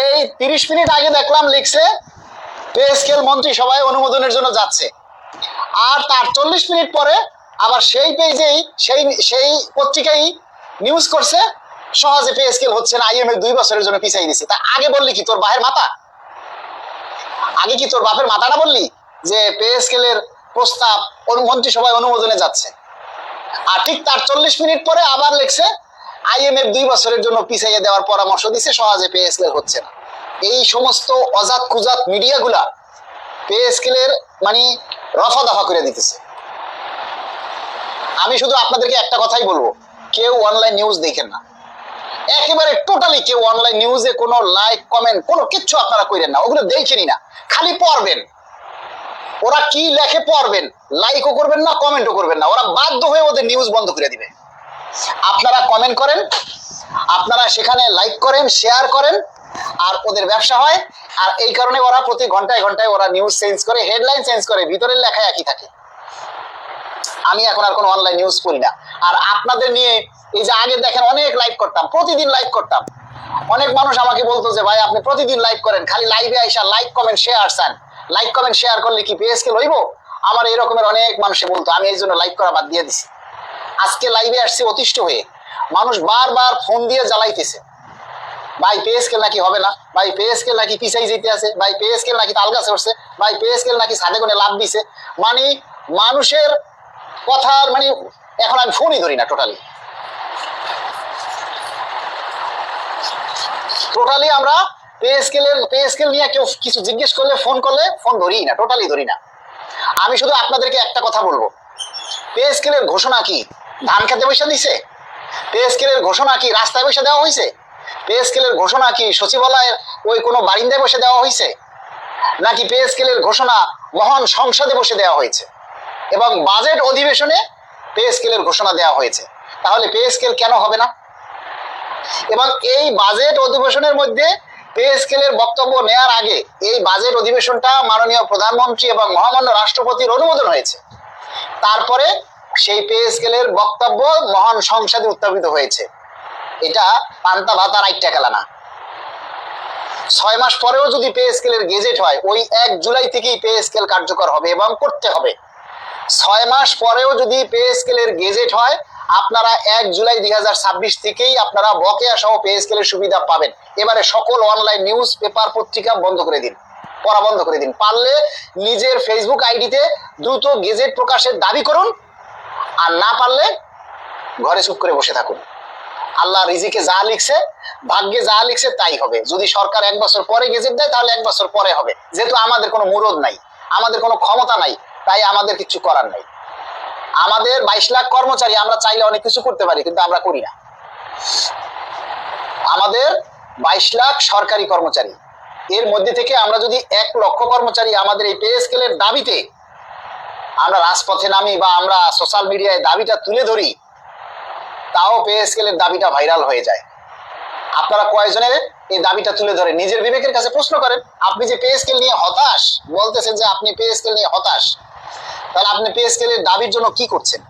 এই 30 মিনিট আগে দেখলাম লিখছে পে স্কেল মন্ত্রিসভায় অনুমোদনের জন্য যাচ্ছে, আর তার 40 মিনিট পরে আবার সেই পেজেই সেই সেই পত্রিকায় নিউজ করছে সহজে পে স্কেল হচ্ছে না, আইএমএফ 2 বছরের জন্য পিছাই দিছে। তা আগে বললি কি তোর বাহের মাথা? আগে কি তোর বাপের মাথাটা বললি যে পে স্কেলের প্রস্তাব মন্ত্রিসভায় অনুমোদনে যাচ্ছে? আর ঠিক তার 40 মিনিট পরে আবার লিখছে আইএমএফ 2 বছরের জন্য পিছাইয়ে দেওয়ার পরামর্শ দিছে, সহজে পে স্কেল হচ্ছে না। এই সমস্ত অজাত কুজাত মিডিয়াগুলা পে স্কেলের মানে রফা দফা করে দিতেছে। আমি শুধু আপনাদেরকে একটা কথাই বলবো, কেউ অনলাইন নিউজ দেখেন না, একেবারে টোটালি কেউ অনলাইন নিউজে কোনো লাইক কমেন্ট কোনো কিচ্ছু আপনারা করেন না, ওগুলো দেখেনি না, খালি পড়বেন। ওরা কি লেখে পড়বেন, লাইকও করবেন না, কমেন্টও করবেন না, ওরা বাধ্য হয়ে ওদের নিউজ বন্ধ করে দিবে। আপনারা কমেন্ট করেন, আপনারা সেখানে লাইক করেন, শেয়ার করেন, আর ওদের ব্যবসা হয়। আর এই কারণে ওরা প্রতি ঘন্টায় ঘন্টায় ওরা নিউজ চেঞ্জ করে, হেডলাইন চেঞ্জ করে, ভিতরের লেখা একই থাকে। আমি এখন আর কোনো অনলাইন নিউজ পড়ি না। আর আপনাদের নিয়ে এই যে আগে দেখেন অনেক লাইভ করতাম, প্রতিদিন লাইভ করতাম, অনেক মানুষ আমাকে বলতো যে ভাই আপনি প্রতিদিন লাইভ করেন, খালি লাইভে আইসা লাইক কমেন্ট শেয়ার চান, লাইক কমেন্ট শেয়ার করলে কি পে স্কেল হইব? আমার এরকমের অনেক মানুষে বলতো, আমি এই জন্য লাইভ করা বাদ দিয়ে দিছি। আজকে লাইভে আসছি অতিষ্ঠ হয়ে, মানুষ বারবার ফোন দিয়ে জ্বালাইতেছে, ভাই পে স্কেল নাকি হবে না, ভাই পে স্কেল নাকি পিছাই যেতে আছে, ভাই পে স্কেল নাকি তাল গাছে উঠছে, ভাই পে স্কেল নাকি ছাদে কোণে লাভ দিছে। মানে মানুষের কথার মানে এখন আমি ফোনই ধরি না, টোটালি আমরা পে স্কেল নিয়ে কেউ কিছু জিজ্ঞেস করলে ফোন ধরি না, টোটালি ধরি না। আমি শুধু আপনাদেরকে একটা কথা বলবো, পে স্কেলের ঘোষণা কি ধান খেতে পয়সা দিছে? পে স্কেলের ঘোষণা কি রাস্তায় পয়সা দেওয়া হয়েছে? পে স্কেলের ঘোষণা কি সচিবালয়ের ওই কোনো বারিন্দায় বসে দেওয়া হয়েছে? নাকি পে স্কেলের ঘোষণা মহান সংসদে বসে দেওয়া হয়েছে এবং বাজেট অধিবেশনে পে স্কেলের ঘোষণা দেওয়া হয়েছে? তাহলে পে স্কেল কেন হবে না? এবং এই বাজেট অধিবেশনের মধ্যে পে স্কেলের বক্তব্য নেওয়ার আগে এই বাজেট অধিবেশনটা মাননীয় প্রধানমন্ত্রী এবং মহামান্য রাষ্ট্রপতির অনুমোদন হয়েছে, তারপরে সেই পে স্কেলের বক্তব্য মহান সংসদে উত্থাপিত হয়েছে। এটা পান্তা ভাত আর 8 টাকা না। 6 মাস পরেও যদি পে স্কেলের গেজেট হয়, ওই 1 জুলাই থেকেই পে স্কেল কার্যকর হবে এবং করতে হবে। 6 মাস পরেও যদি পে স্কেলের গেজেট হয়, আপনারা 1 জুলাই 2026 থেকেই আপনারা বকেয়া সহ পে স্কেলের সুবিধা পাবেন। এবারে সকল অনলাইন নিউজ পেপার পত্রিকা বন্ধ করে দিন, পড়া বন্ধ করে দিন। পারলে নিজের ফেসবুক আইডিতে দ্রুত গেজেট প্রকাশের দাবি করুন, আর না পারলে ঘরে চুপ করে বসে থাকুন। আল্লাহ রিজিকে যা লিখছে, ভাগ্যে যা লিখছে তাই হবে। যদি সরকার 1 বছর পরে গেজেট দেয় তাহলে 1 বছর পরে হবে। যেহেতু আমাদের কোনো মুরদ নাই, আমাদের কোনো ক্ষমতা নাই, তাই আমাদের কিছু করার নাই। আমাদের 22 লাখ কর্মচারী, আমরা চাইলে অনেক কিছু করতে পারি, কিন্তু আমরা করি না। আমাদের 22 লাখ সরকারি কর্মচারী, এর মধ্যে থেকে আমরা যদি 1 লক্ষ কর্মচারী আমাদের এই পে স্কেলের দাবিতে আমরা রাজপথে নামি বা আমরা সোশ্যাল মিডিয়ায় দাবিটা তুলে ধরি, তাও পে স্কেলের দাবিটা ভাইরাল হয়ে যায়। আপনারা কয়েকজনের এই দাবিটা তুলে ধরে নিজের বিবেকের কাছে প্রশ্ন করেন। আপনি যে পে স্কেল নিয়ে হতাশ বলতেছেন, যে আপনি পে স্কেল নিয়ে হতাশ, তাহলে আপনি পে স্কেলের দাবির জন্য কি করছেন?